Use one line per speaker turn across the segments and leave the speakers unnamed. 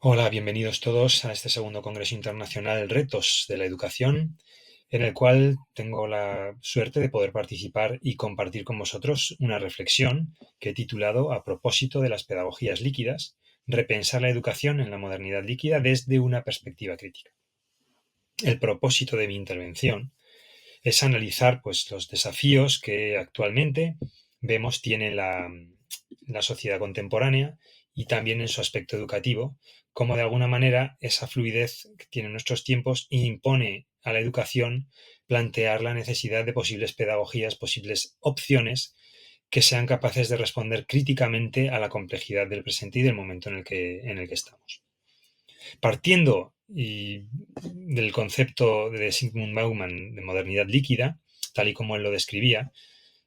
Hola, bienvenidos todos a este segundo Congreso Internacional Retos de la Educación, en el cual tengo la suerte de poder participar y compartir con vosotros una reflexión que he titulado A propósito de las pedagogías líquidas, repensar la educación en la modernidad líquida desde una perspectiva crítica. El propósito de mi intervención es analizar pues, los desafíos que actualmente vemos tiene la sociedad contemporánea y también en su aspecto educativo, como de alguna manera esa fluidez que tienen nuestros tiempos impone a la educación plantear la necesidad de posibles pedagogías, posibles opciones que sean capaces de responder críticamente a la complejidad del presente y del momento en el que estamos. Partiendo del concepto de Zygmunt Bauman de modernidad líquida, tal y como él lo describía,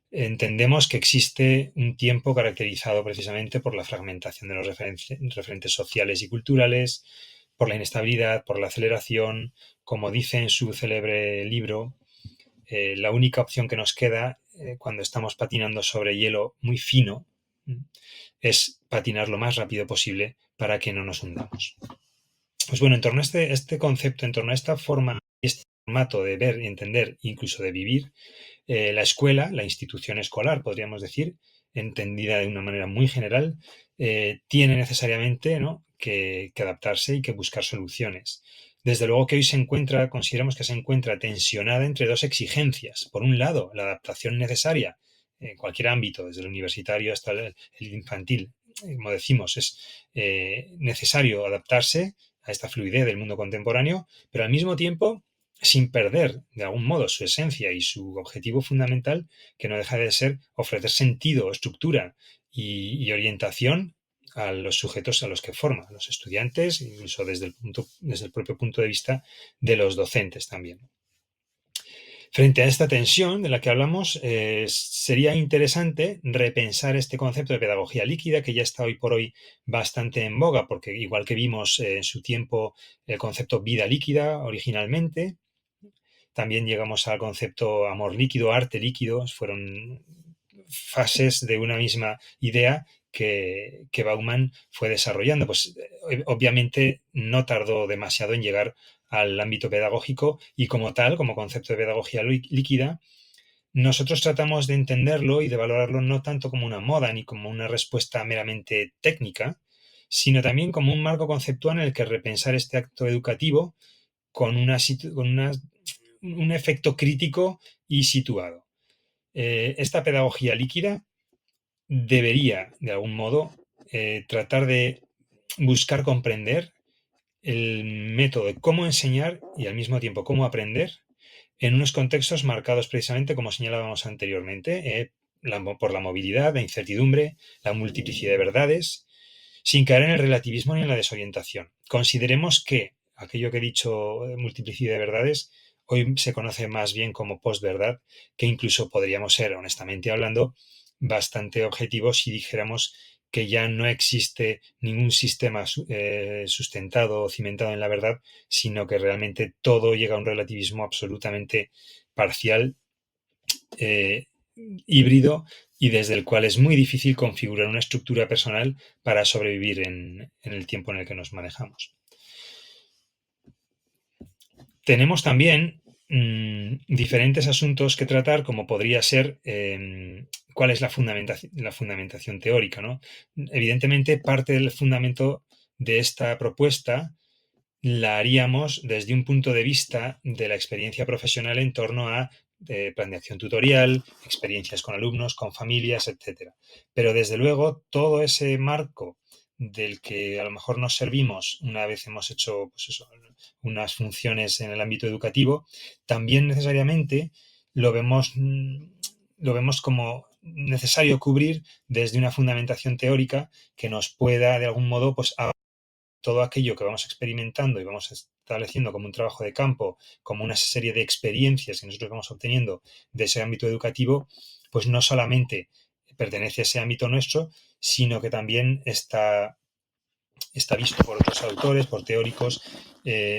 entendemos que existe un tiempo caracterizado precisamente por la fragmentación de los referentes sociales y culturales, por la inestabilidad, por la aceleración. Como dice en su célebre libro, la única opción que nos queda cuando estamos patinando sobre hielo muy fino es patinar lo más rápido posible para que no nos hundamos. Pues bueno, en torno a este concepto, en torno a esta forma y este formato de ver, entender, incluso de vivir, la escuela, la institución escolar, podríamos decir, entendida de una manera muy general, tiene necesariamente, ¿no?, que adaptarse y que buscar soluciones. Desde luego que hoy consideramos que se encuentra tensionada entre dos exigencias. Por un lado, la adaptación necesaria en cualquier ámbito, desde el universitario hasta el infantil. Como decimos, es necesario adaptarse a esta fluidez del mundo contemporáneo, pero al mismo tiempo sin perder de algún modo su esencia y su objetivo fundamental, que no deja de ser ofrecer sentido, estructura y orientación a los sujetos a los que forma, a los estudiantes, incluso desde el propio punto de vista de los docentes también. Frente a esta tensión de la que hablamos, sería interesante repensar este concepto de pedagogía líquida, que ya está hoy por hoy bastante en boga, porque igual que vimos en su tiempo el concepto vida líquida originalmente, también llegamos al concepto amor líquido, arte líquido, fueron fases de una misma idea que Bauman fue desarrollando. Pues obviamente no tardó demasiado en llegar al ámbito pedagógico y como tal, como concepto de pedagogía líquida, nosotros tratamos de entenderlo y de valorarlo no tanto como una moda ni como una respuesta meramente técnica, sino también como un marco conceptual en el que repensar este acto educativo con, un efecto crítico y situado. Esta pedagogía líquida debería, de algún modo, tratar de buscar comprender el método de cómo enseñar y al mismo tiempo cómo aprender en unos contextos marcados precisamente, como señalábamos anteriormente, por la movilidad, la incertidumbre, la multiplicidad de verdades, sin caer en el relativismo ni en la desorientación. Consideremos que aquello que he dicho, multiplicidad de verdades, hoy se conoce más bien como posverdad, que incluso podríamos ser, honestamente hablando, bastante objetivos si dijéramos que ya no existe ningún sistema sustentado o cimentado en la verdad, sino que realmente todo llega a un relativismo absolutamente parcial, eh, híbrido, y desde el cual es muy difícil configurar una estructura personal para sobrevivir en el tiempo en el que nos manejamos. Tenemos también diferentes asuntos que tratar, como podría ser cuál es la fundamentación teórica, ¿no? Evidentemente, parte del fundamento de esta propuesta la haríamos desde un punto de vista de la experiencia profesional en torno a plan de acción tutorial, experiencias con alumnos, con familias, etcétera. Pero desde luego todo ese marco del que a lo mejor nos servimos una vez hemos hecho pues eso, unas funciones en el ámbito educativo, también necesariamente lo vemos, lo vemos como necesario cubrir desde una fundamentación teórica que nos pueda de algún modo pues todo aquello que vamos experimentando y vamos estableciendo como un trabajo de campo, como una serie de experiencias que nosotros vamos obteniendo de ese ámbito educativo, pues no solamente pertenece a ese ámbito nuestro, sino que también está visto por otros autores, por teóricos,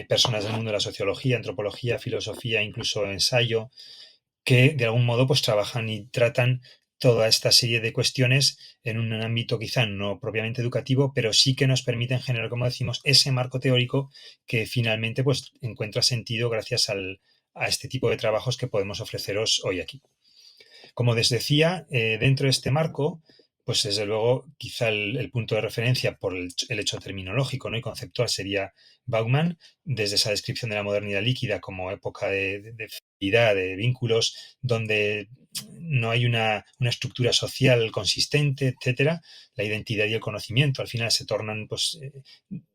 personas del mundo de la sociología, antropología, filosofía, incluso ensayo, que de algún modo pues trabajan y tratan toda esta serie de cuestiones en un ámbito quizá no propiamente educativo, pero sí que nos permiten generar, como decimos, ese marco teórico que finalmente pues, encuentra sentido gracias a este tipo de trabajos que podemos ofreceros hoy aquí. Como les decía, dentro de este marco, pues desde luego quizá el punto de referencia por el hecho terminológico, ¿no?, y conceptual sería Bauman, desde esa descripción de la modernidad líquida como época de fidelidad, de vínculos, donde no hay una estructura social consistente, etcétera. La identidad y el conocimiento al final se tornan pues,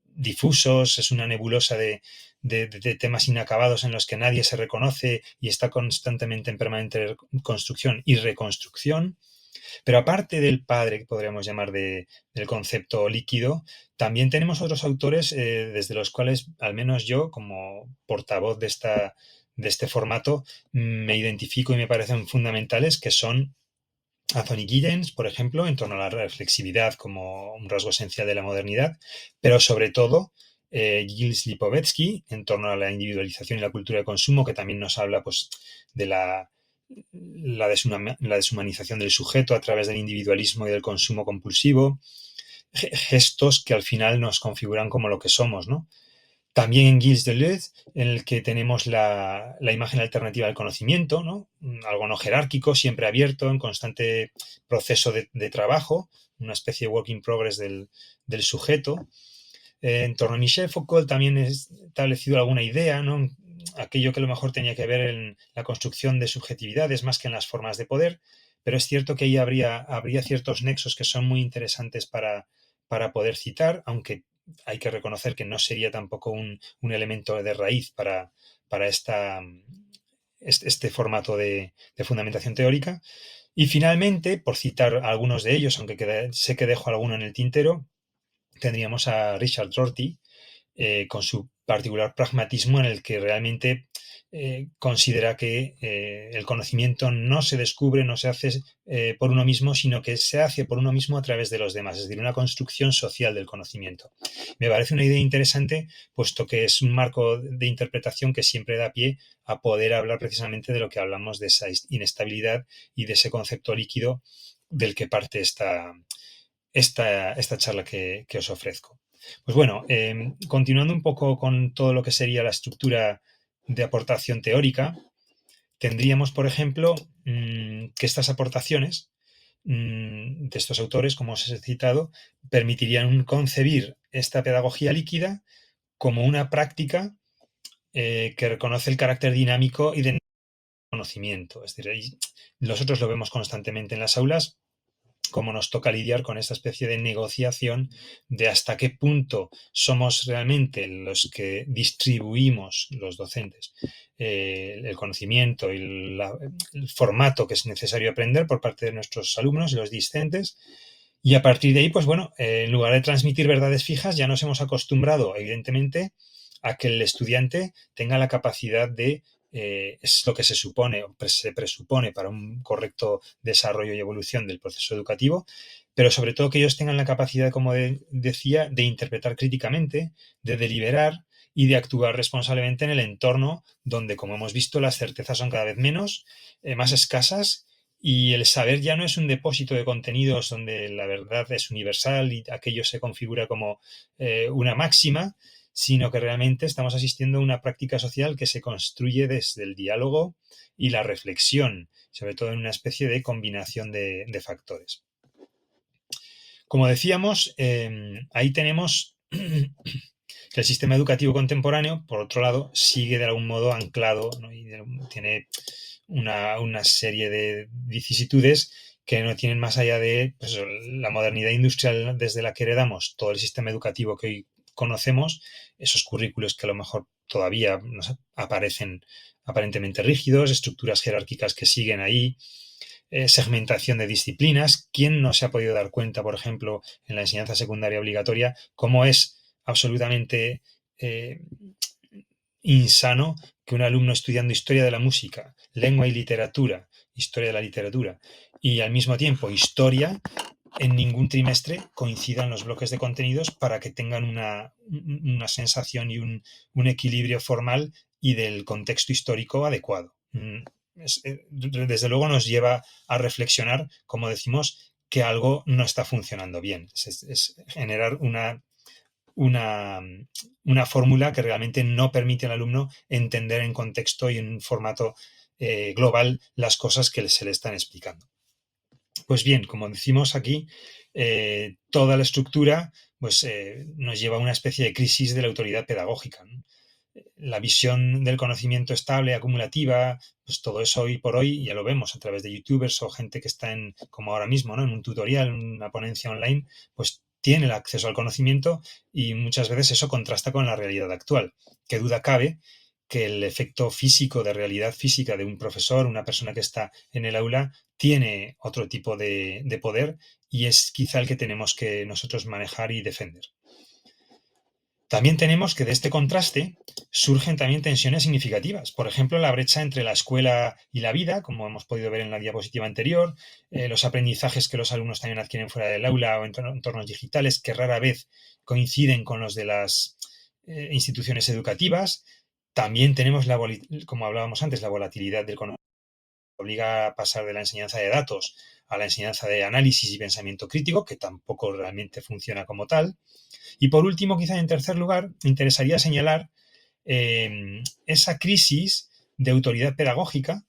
difusos, es una nebulosa de temas inacabados en los que nadie se reconoce y está constantemente en permanente construcción y reconstrucción. Pero aparte del padre, que podríamos llamar del concepto líquido, también tenemos otros autores desde los cuales, al menos yo, como portavoz de este formato, me identifico y me parecen fundamentales, que son Anthony Giddens, por ejemplo, en torno a la reflexividad como un rasgo esencial de la modernidad, pero sobre todo Gilles Lipovetsky, en torno a la individualización y la cultura de consumo, que también nos habla pues, de la deshumanización del sujeto a través del individualismo y del consumo compulsivo, gestos que al final nos configuran como lo que somos, ¿no? También en Gilles Deleuze, en el que tenemos la imagen alternativa del conocimiento, ¿no? Algo no jerárquico, siempre abierto, en constante proceso de trabajo, una especie de work in progress del sujeto. En torno a Michel Foucault también es establecido alguna idea, ¿no?, aquello que a lo mejor tenía que ver en la construcción de subjetividades más que en las formas de poder, pero es cierto que ahí habría ciertos nexos que son muy interesantes para poder citar, aunque hay que reconocer que no sería tampoco un elemento de raíz para este formato de fundamentación teórica. Y finalmente, por citar algunos de ellos, aunque sé que dejo alguno en el tintero, tendríamos a Richard Rorty, con su particular pragmatismo en el que realmente considera que el conocimiento no se descubre, no se hace por uno mismo, sino que se hace por uno mismo a través de los demás, es decir, una construcción social del conocimiento. Me parece una idea interesante, puesto que es un marco de interpretación que siempre da pie a poder hablar precisamente de lo que hablamos, de esa inestabilidad y de ese concepto líquido del que parte esta charla que os ofrezco. Pues bueno, continuando un poco con todo lo que sería la estructura de aportación teórica, tendríamos, por ejemplo, que estas aportaciones de estos autores, como os he citado, permitirían concebir esta pedagogía líquida como una práctica que reconoce el carácter dinámico y de conocimiento. Es decir, nosotros lo vemos constantemente en las aulas, cómo nos toca lidiar con esta especie de negociación de hasta qué punto somos realmente los que distribuimos, los docentes, el conocimiento y el formato que es necesario aprender por parte de nuestros alumnos y los discentes. Y a partir de ahí, pues bueno, en lugar de transmitir verdades fijas, ya nos hemos acostumbrado, evidentemente, a que el estudiante tenga la capacidad es lo que se supone, se presupone para un correcto desarrollo y evolución del proceso educativo, pero sobre todo que ellos tengan la capacidad, como decía, de interpretar críticamente, de deliberar y de actuar responsablemente en el entorno donde, como hemos visto, las certezas son cada vez menos, más escasas, y el saber ya no es un depósito de contenidos donde la verdad es universal y aquello se configura como una máxima, sino que realmente estamos asistiendo a una práctica social que se construye desde el diálogo y la reflexión, sobre todo en una especie de combinación de factores. Como decíamos, ahí tenemos que el sistema educativo contemporáneo, por otro lado, sigue de algún modo anclado, ¿no?, y tiene una serie de vicisitudes que no tienen más allá de pues, la modernidad industrial desde la que heredamos todo el sistema educativo que hoy conocemos, esos currículos que a lo mejor todavía nos aparecen aparentemente rígidos, estructuras jerárquicas que siguen ahí, segmentación de disciplinas. ¿Quién no se ha podido dar cuenta, por ejemplo, en la enseñanza secundaria obligatoria, cómo es absolutamente insano que un alumno estudiando historia de la música, lengua y literatura, historia de la literatura, y al mismo tiempo historia, en ningún trimestre coincidan los bloques de contenidos para que tengan una sensación y un equilibrio formal y del contexto histórico adecuado? desde luego nos lleva a reflexionar, como decimos, que algo no está funcionando bien. Es generar una, una fórmula que realmente no permite al alumno entender en contexto y en un formato global las cosas que se le están explicando. Pues bien, como decimos aquí, toda la estructura pues, nos lleva a una especie de crisis de la autoridad pedagógica, ¿no? La visión del conocimiento estable, acumulativa, pues todo eso hoy por hoy ya lo vemos a través de youtubers o gente que está en, como ahora mismo, ¿no? En un tutorial, en una ponencia online, pues tiene el acceso al conocimiento y muchas veces eso contrasta con la realidad actual. Qué duda cabe que el efecto físico de realidad física de un profesor, una persona que está en el aula, tiene otro tipo de poder y es quizá el que tenemos que nosotros manejar y defender. También tenemos que de este contraste surgen también tensiones significativas. Por ejemplo, la brecha entre la escuela y la vida, como hemos podido ver en la diapositiva anterior, los aprendizajes que los alumnos también adquieren fuera del aula o en entornos digitales que rara vez coinciden con los de las instituciones educativas. También tenemos, como hablábamos antes, la volatilidad del conocimiento obliga a pasar de la enseñanza de datos a la enseñanza de análisis y pensamiento crítico, que tampoco realmente funciona como tal. Y por último, quizá en tercer lugar, me interesaría señalar esa crisis de autoridad pedagógica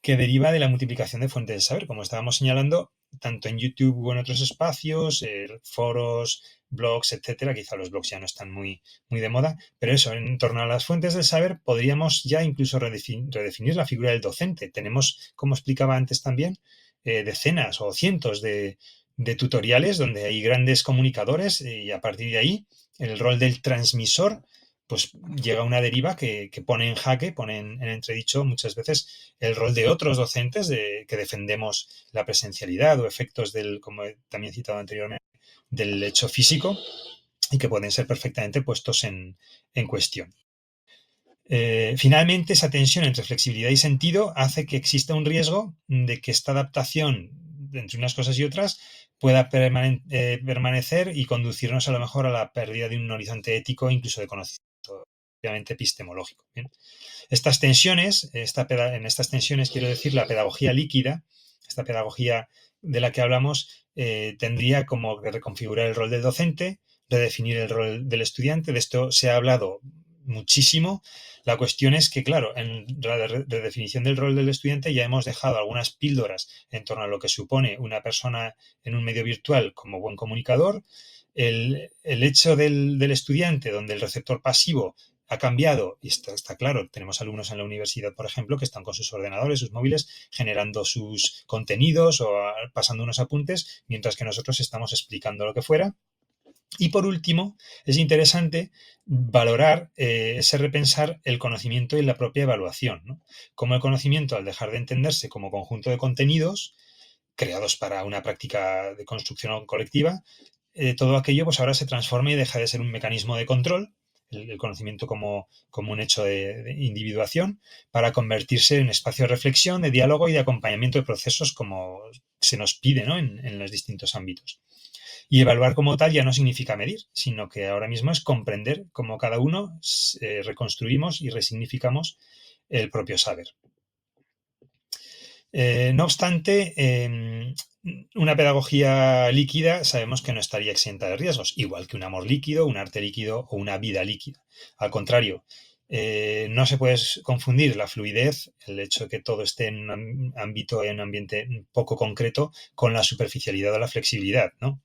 que deriva de la multiplicación de fuentes de saber, como estábamos señalando, tanto en YouTube o en otros espacios, foros, blogs, etcétera. Quizá los blogs ya no están muy de moda, pero eso, en torno a las fuentes del saber, podríamos ya incluso redefinir la figura del docente. Tenemos, como explicaba antes también, decenas o cientos de tutoriales donde hay grandes comunicadores y a partir de ahí el rol del transmisor pues llega a una deriva que pone en jaque, pone en entredicho muchas veces el rol de otros docentes que defendemos la presencialidad o efectos del, como he también citado anteriormente, del hecho físico y que pueden ser perfectamente puestos en cuestión. Finalmente, esa tensión entre flexibilidad y sentido hace que exista un riesgo de que esta adaptación entre unas cosas y otras pueda permanecer y conducirnos a lo mejor a la pérdida de un horizonte ético, incluso de conocimiento obviamente epistemológico. ¿Bien? Estas tensiones, en estas tensiones quiero decir la pedagogía líquida, esta pedagogía de la que hablamos, tendría como que reconfigurar el rol del docente, redefinir el rol del estudiante. De esto se ha hablado muchísimo. La cuestión es que, claro, en la redefinición del rol del estudiante ya hemos dejado algunas píldoras en torno a lo que supone una persona en un medio virtual como buen comunicador. El hecho del estudiante, donde el receptor pasivo ha cambiado, y está claro, tenemos alumnos en la universidad, por ejemplo, que están con sus ordenadores, sus móviles, generando sus contenidos o pasando unos apuntes, mientras que nosotros estamos explicando lo que fuera. Y por último, es interesante valorar ese repensar el conocimiento y la propia evaluación, ¿no? Como el conocimiento, al dejar de entenderse como conjunto de contenidos creados para una práctica de construcción colectiva, todo aquello pues ahora se transforma y deja de ser un mecanismo de control, el conocimiento como un hecho de individuación, para convertirse en un espacio de reflexión, de diálogo y de acompañamiento de procesos como se nos pide, ¿no? En los distintos ámbitos. Y evaluar como tal ya no significa medir, sino que ahora mismo es comprender cómo cada uno reconstruimos y resignificamos el propio saber. No obstante, una pedagogía líquida sabemos que no estaría exenta de riesgos, igual que un amor líquido, un arte líquido o una vida líquida. Al contrario, no se puede confundir la fluidez, el hecho de que todo esté en un ámbito, en un ambiente poco concreto, con la superficialidad o la flexibilidad, ¿no?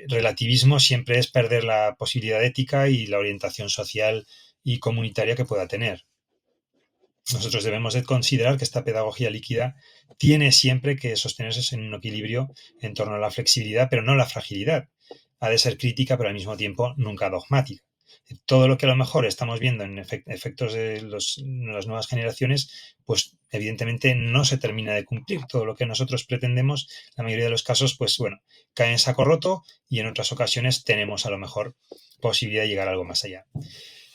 Relativismo siempre es perder la posibilidad ética y la orientación social y comunitaria que pueda tener. Nosotros debemos de considerar que esta pedagogía líquida tiene siempre que sostenerse en un equilibrio en torno a la flexibilidad, pero no la fragilidad. Ha de ser crítica, pero al mismo tiempo nunca dogmática. Todo lo que a lo mejor estamos viendo en efectos de las nuevas generaciones, pues evidentemente no se termina de cumplir. Todo lo que nosotros pretendemos, la mayoría de los casos, pues bueno, cae en saco roto y en otras ocasiones tenemos a lo mejor posibilidad de llegar a algo más allá.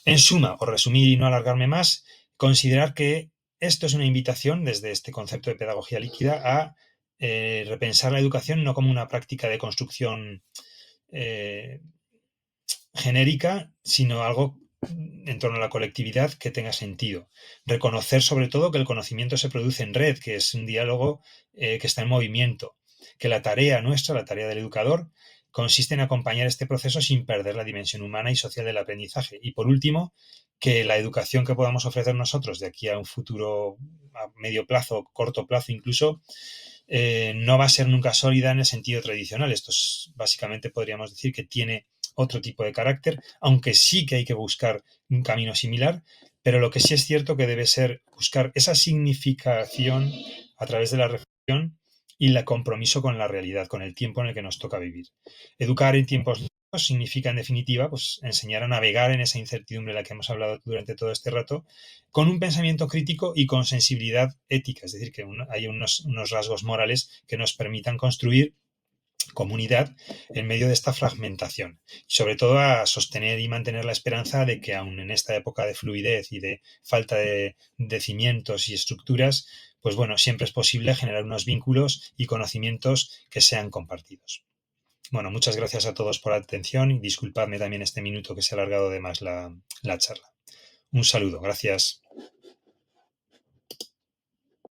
En suma, por resumir y no alargarme más, considerar que esto es una invitación desde este concepto de pedagogía líquida a repensar la educación no como una práctica de construcción eh, genérica, sino algo en torno a la colectividad que tenga sentido. Reconocer sobre todo que el conocimiento se produce en red, que es un diálogo que está en movimiento, que la tarea nuestra, la tarea del educador, consiste en acompañar este proceso sin perder la dimensión humana y social del aprendizaje. Y por último, que la educación que podamos ofrecer nosotros de aquí a un futuro a medio plazo, corto plazo incluso, no va a ser nunca sólida en el sentido tradicional. Esto es, básicamente podríamos decir que tiene otro tipo de carácter, aunque sí que hay que buscar un camino similar, pero lo que sí es cierto que debe ser buscar esa significación a través de la reflexión y el compromiso con la realidad, con el tiempo en el que nos toca vivir. Educar en tiempos nuevos significa, en definitiva, pues enseñar a navegar en esa incertidumbre de la que hemos hablado durante todo este rato, con un pensamiento crítico y con sensibilidad ética, es decir, que hay unos rasgos morales que nos permitan construir comunidad en medio de esta fragmentación. Sobre todo a sostener y mantener la esperanza de que aun en esta época de fluidez y de falta de cimientos y estructuras, pues bueno, siempre es posible generar unos vínculos y conocimientos que sean compartidos. Bueno, muchas gracias a todos por la atención y disculpadme también este minuto que se ha alargado de más la charla. Un saludo, gracias.